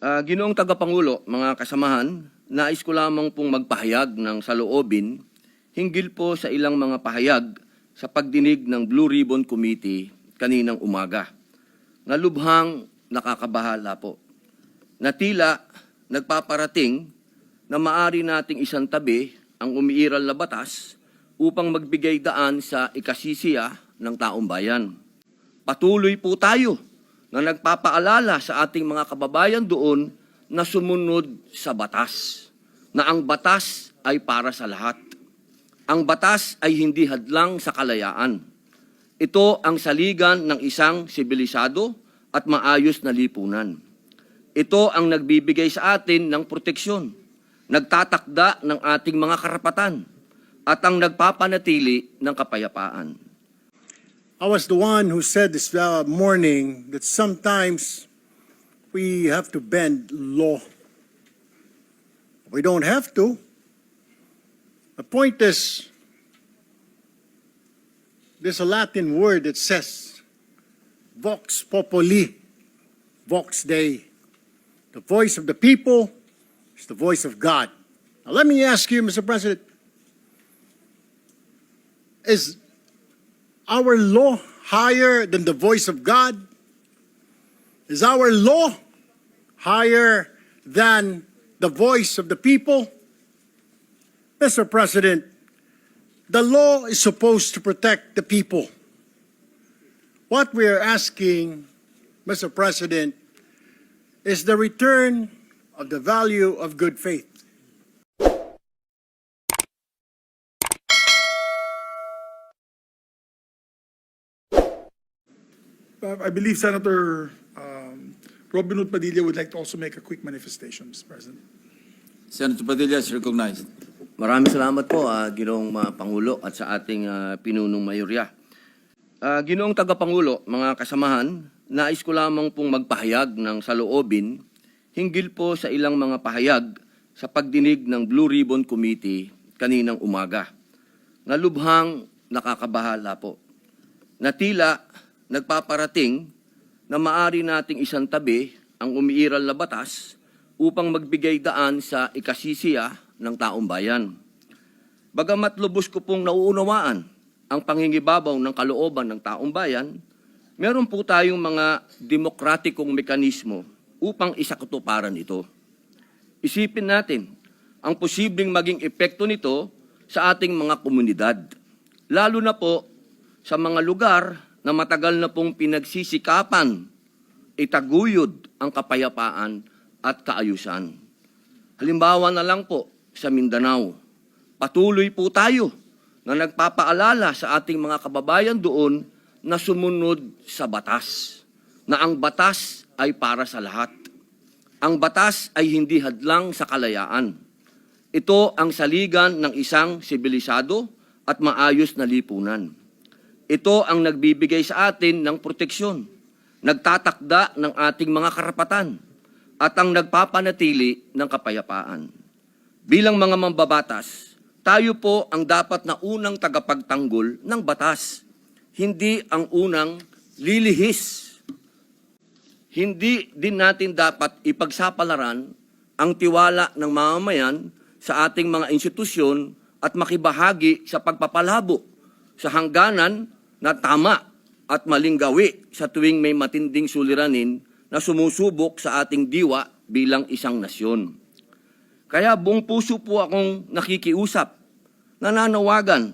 Ginoong Tagapangulo, mga kasamahan, nais ko lamang pong magpahayag ng saloobin hinggil po sa ilang mga pahayag sa pagdinig ng Blue Ribbon Committee kaninang umaga. Nalubhang nakakabahala po. Na tila nagpaparating na maari nating isang tabi ang umiiral na batas upang magbigay daan sa ikasisiya ng taong bayan. Patuloy po tayo na nagpapaalala sa ating mga kababayan doon na sumunod sa batas, na ang batas ay para sa lahat. Ang batas ay hindi hadlang sa kalayaan. Ito ang saligan ng isang sibilisado at maayos na lipunan. Ito ang nagbibigay sa atin ng proteksyon, nagtatakda ng ating mga karapatan, at ang nagpapanatili ng kapayapaan. I was the one who said this morning that sometimes we have to bend law. We don't have to. The point is, there's a Latin word that says, vox populi, vox Dei. The voice of the people is the voice of God. Now let me ask you, Mr. President, is our law higher than the voice of God? Is our law higher than the voice of the people? Mr. President, the law is supposed to protect the people. What we are asking, Mr. President, is the return of the value of good faith. I believe Senator Robin Hood Padilla would like to also make a quick manifestation, Mr. President. Senator Padilla is recognized. Maraming salamat po, Ginoong Pangulo at sa ating pinunong mayorya. Ginoong Tagapangulo, mga kasamahan, nais ko lamang pong magpahayag ng saloobin hinggil po sa ilang mga pahayag sa pagdinig ng Blue Ribbon Committee kaninang umaga. Nalubhang nakakabahala po. Na tila nagpaparating na maari nating isang tabi ang umiiral na batas upang magbigay daan sa ikasisiya ng taong bayan. Bagamat lubos ko pong nauunawaan ang pangingibabaw ng kalooban ng taong bayan, meron po tayong mga demokratikong mekanismo upang isakatuparan ito. Isipin natin ang posibleng maging epekto nito sa ating mga komunidad, lalo na po sa mga lugar na matagal na pong pinagsisikapan, itaguyod ang kapayapaan at kaayusan. Halimbawa na lang po sa Mindanao, patuloy po tayo na nagpapaalala sa ating mga kababayan doon na sumunod sa batas, na ang batas ay para sa lahat. Ang batas ay hindi hadlang sa kalayaan. Ito ang saligan ng isang sibilisado at maayos na lipunan. Ito ang nagbibigay sa atin ng proteksyon, nagtatakda ng ating mga karapatan, at ang nagpapanatili ng kapayapaan. Bilang mga mambabatas, tayo po ang dapat na unang tagapagtanggol ng batas, hindi ang unang lilihis. Hindi din natin dapat ipagsapalaran ang tiwala ng mamamayan sa ating mga institusyon at makibahagi sa pagpapalabo sa hangganan na tama at maling gawi sa tuwing may matinding suliranin na sumusubok sa ating diwa bilang isang nasyon. Kaya buong puso po akong nakikiusap, nananawagan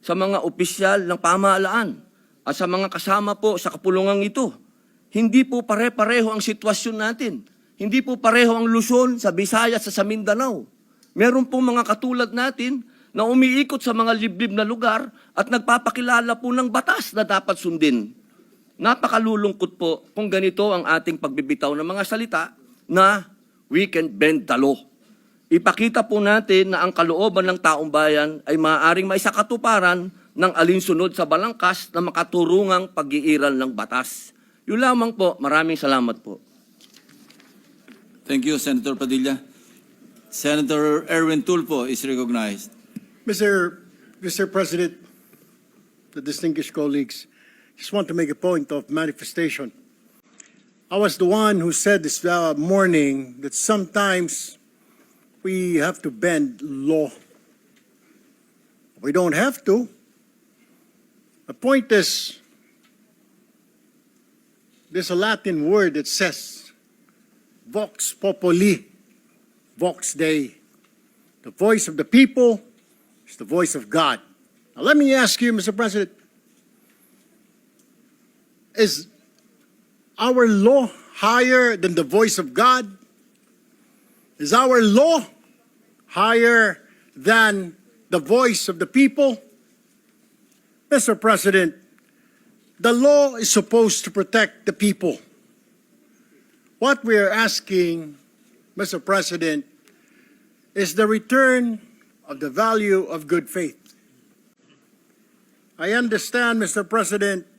sa mga opisyal ng pamahalaan at sa mga kasama po sa kapulungang ito. Hindi po pare-pareho ang sitwasyon natin. Hindi po pareho ang Luzon sa Visayas sa Mindanao. Meron pong mga katulad natin na umiikot sa mga liblib na lugar at nagpapakilala po ng batas na dapat sundin. Napakalulungkot po kung ganito ang ating pagbibitaw ng mga salita na we can bend the law. Ipakita po natin na ang kalooban ng taong bayan ay maaaring maisakatuparan ng alinsunod sa balangkas na makaturungang pag-iiral ng batas. Yun lamang po. Maraming salamat po. Thank you, Senator Padilla. Senator Erwin Tulfo is recognized. Mr. President, the distinguished colleagues, just want to make a point of manifestation. I was the one who said this morning that sometimes we have to bend law. We don't have to. The point is, there's a Latin word that says, vox populi, vox Dei. The voice of the people is the voice of God. Now let me ask you, Mr. President, is our law higher than the voice of God? Is our law higher than the voice of the people? Mr. President, the law is supposed to protect the people. What we are asking, Mr. President, is the return of the value of good faith. I understand, Mr. President,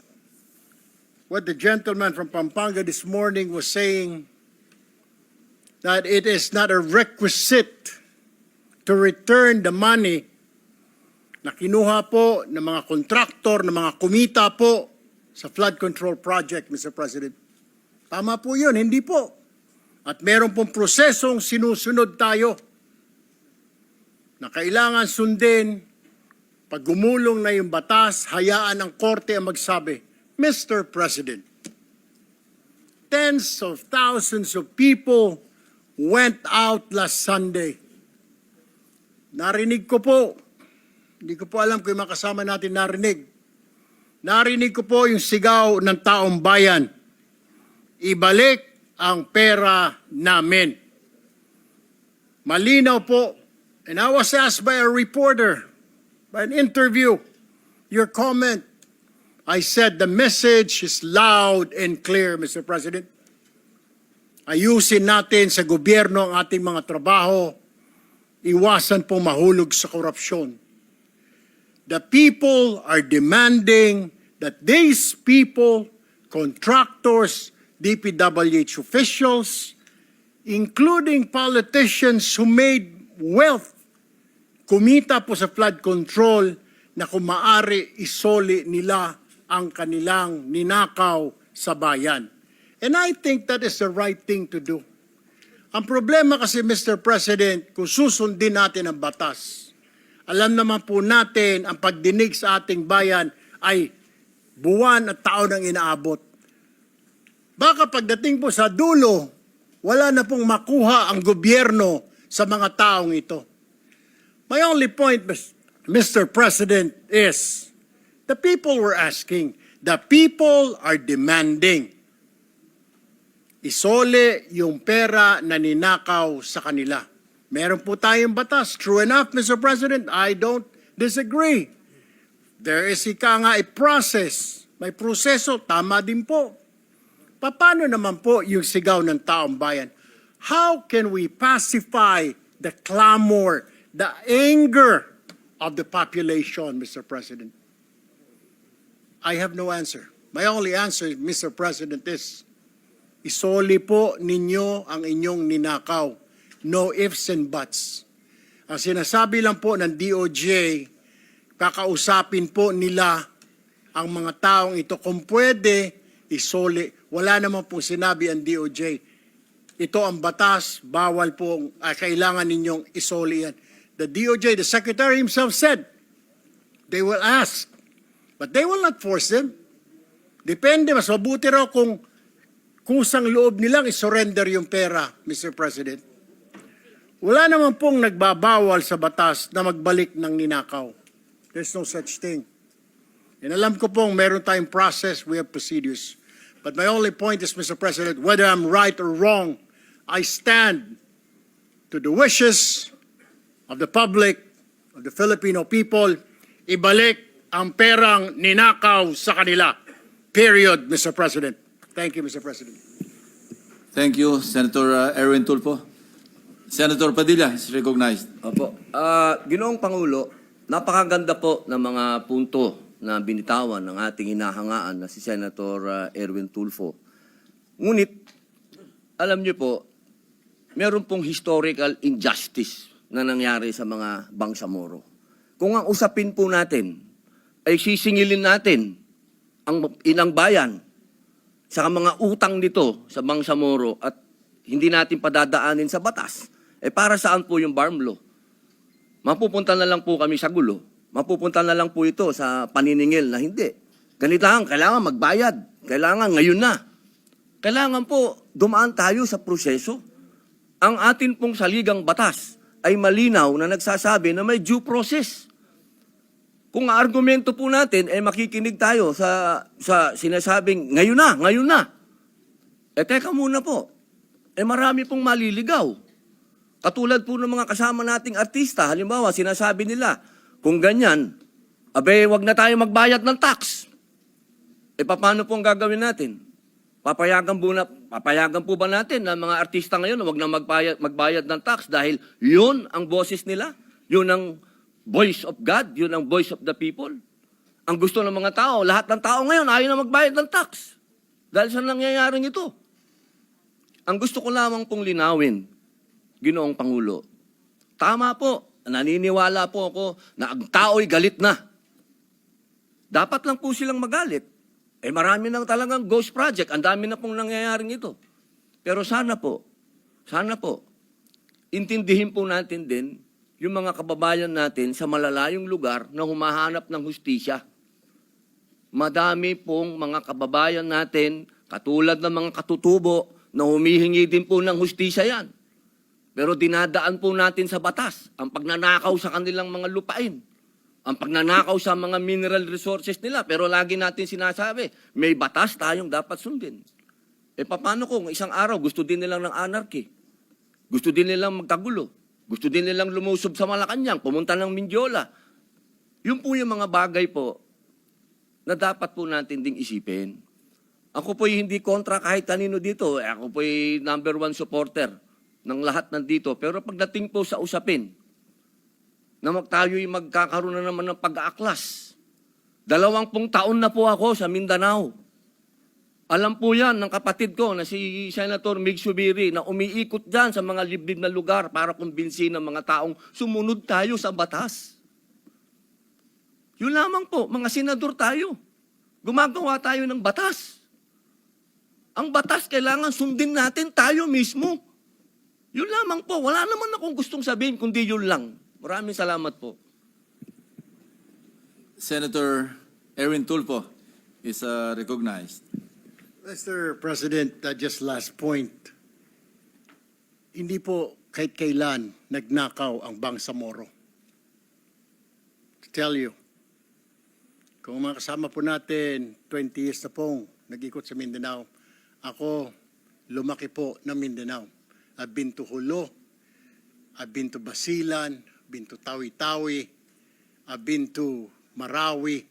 what the gentleman from Pampanga this morning was saying, that it is not a requisite to return the money na kinuha po ng mga kontraktor, ng mga kumita po sa flood control project, Mr. President. Tama po yun, hindi po. At meron pong prosesong sinusunod tayo na kailangan sundin. Pag gumulong na yung batas, hayaan ang korte ang magsabi, Mr. President, tens of thousands of people went out last Sunday. Narinig ko po, hindi ko po alam kung yung mga kasama natin narinig. Narinig ko po yung sigaw ng taong bayan. Ibalik ang pera namin. Malinaw po. And I was asked by a reporter, by an interview, your comment. I said the message is loud and clear, Mr. President. Ayusin natin sa gobyerno ang ating mga trabaho. Iwasan po mahulog sa korupsyon. The people are demanding that these people, contractors, DPWH officials, including politicians who made wealth, kumita po sa flood control, na kung maaari isoli nila ang kanilang ninakaw sa bayan. And I think that is the right thing to do. Ang problema kasi, Mr. President, kung susundin natin ang batas, alam naman po natin ang pagdinig sa ating bayan ay buwan at taon ang inaabot. Baka pagdating po sa dulo, wala na pong makuha ang gobyerno sa mga taong ito. My only point, Mr. President, is the people were asking, the people are demanding. Isole yung pera na ninakaw sa kanila. Meron po tayong batas. True enough, Mr. President, I don't disagree. There is a process. May proseso, tama din po. Paano naman po yung sigaw ng taong bayan? How can we pacify the clamor, the anger of the population, Mr. President? I have no answer. My only answer, Mr. President, is isoli po ninyo ang inyong ninakaw. No ifs and buts. Ang sinasabi lang po ng DOJ, kakausapin po nila ang mga taong ito. Kung pwede, isoli. Wala naman po sinabi ang DOJ. Ito ang batas, bawal po, kailangan ninyong isoli yan. The DOJ, the Secretary himself said, they will ask, but they will not force them. Depende, mas mabuti raw kung kusang loob nilang isurrender yung pera, Mr. President. Wala naman pong nagbabawal sa batas na magbalik ng ninakaw. There's no such thing. And alam ko pong meron tayong process, we have procedures. But my only point is, Mr. President, whether I'm right or wrong, I stand to the wishes of the public, of the Filipino people, ibalik ang perang ninakaw sa kanila. Period, Mr. President. Thank you, Mr. President. Thank you, Senator Erwin Tulfo. Senator Padilla is recognized. Opo. Ginoong Pangulo, napakaganda po ng mga punto na binitawan ng ating hinahangaan na si Senator Erwin Tulfo. Ngunit, alam niyo po, meron pong historical injustice na nangyari sa mga Bangsamoro. Kung ang usapin po natin ay sisingilin natin ang inang bayan, sa mga utang nito sa Bangsamoro at hindi natin padadaanin sa batas, para saan po yung BARM law? Mapupunta na lang po kami sa gulo. Mapupunta na lang po ito sa paniningil na hindi. Ganito lang, kailangan magbayad. Kailangan ngayon na. Kailangan po dumaan tayo sa proseso. Ang atin pong saligang batas ay malinaw na nagsasabi na may due process. Kung argumento po natin, makikinig tayo sa sinasabing ngayon na. Teka muna po. Marami pong maliligaw. Katulad po ng mga kasama nating artista, halimbawa, sinasabi nila, kung ganyan, wag na tayo magbayad ng tax. Paano po ang gagawin natin? Papayagan po ba natin na mga artista ngayon na wag na magbayad ng tax dahil yun ang boses nila? Yun ang voice of God? Yun ang voice of the people? Ang gusto ng mga tao, lahat ng tao ngayon ayaw na magbayad ng tax. Dahil sa nangyayaring ito. Ang gusto ko lamang pong linawin, Ginoong Pangulo, tama po, naniniwala po ako na ang tao'y galit na. Dapat lang po silang magalit. Marami nang talagang ghost project, ang dami na pong nangyayaring ito. Pero sana po, intindihin po natin din yung mga kababayan natin sa malalayong lugar na humahanap ng hustisya. Madami pong mga kababayan natin, katulad ng mga katutubo, na humihingi din po ng hustisya yan. Pero dinadaan po natin sa batas ang pagnanakaw sa kanilang mga lupain, ang pagnanakaw sa mga mineral resources nila. Pero lagi natin sinasabi, may batas tayong dapat sundin. Paano kung isang araw gusto din nilang ng anarchy? Gusto din nilang magkagulo? Gusto din nilang lumusob sa Malacanang, pumunta ng Mindiola? Yun po yung mga bagay po na dapat po natin ding isipin. Ako po'y hindi kontra kahit kanino dito. Ako po'y number 1 supporter ng lahat nandito. Pero pagdating po sa usapin, na tayo'y magkakaroon na naman ng pag-aaklas. 20 taon na po ako sa Mindanao. Alam po yan ng kapatid ko na si Senator Mig Subiri na umiikot dyan sa mga liblib na lugar para kumbinsin ng mga taong sumunod tayo sa batas. Yun lamang po, mga senador tayo. Gumagawa tayo ng batas. Ang batas kailangan sundin natin tayo mismo. Yun lamang po. Wala naman akong gustong sabihin kundi yun lang. Maraming salamat po. Senator Erwin Tulfo is recognized. Mr. President, just last point. Hindi po kahit kailan nagnakaw ang Bangsamoro. To tell you, kung mga kasama po natin, 20 years na pong nag-ikot sa Mindanao, ako, lumaki po ng Mindanao. I've been to Hulo, I've been to Basilan, I've been to Tawi-Tawi, I've been to Marawi.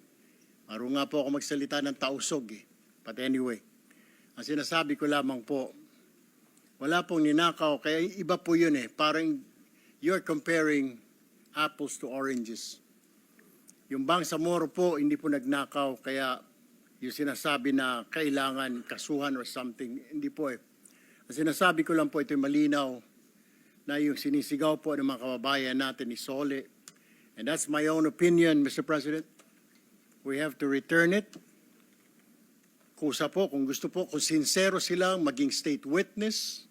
Maro nga po ako magsalita ng Tausog eh. But anyway, ang sinasabi ko lamang po, wala pong ninakaw, kaya iba po yun eh. Parang you're comparing apples to oranges. Yung Bangsamoro po, hindi po nagnakaw, kaya yung sinasabi na kailangan kasuhan or something, hindi po eh. Ang sinasabi ko lang po, ito'y malinaw na yung sinisigaw po ng mga kababayan natin ni Sole. And that's my own opinion, Mr. President. We have to return it. Kusa po, kung gusto po, kung sincero silang maging state witness,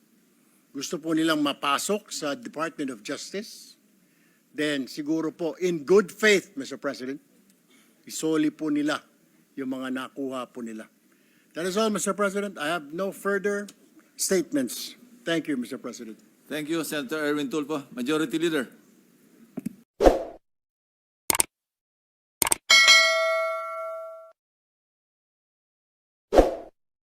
gusto po nilang mapasok sa Department of Justice, then siguro po, in good faith, Mr. President, isoli po nila yung mga nakuha po nila. That is all, Mr. President. I have no further statements. Thank you, Mr. President. Thank you, Senator Erwin Tulfo. Majority Leader.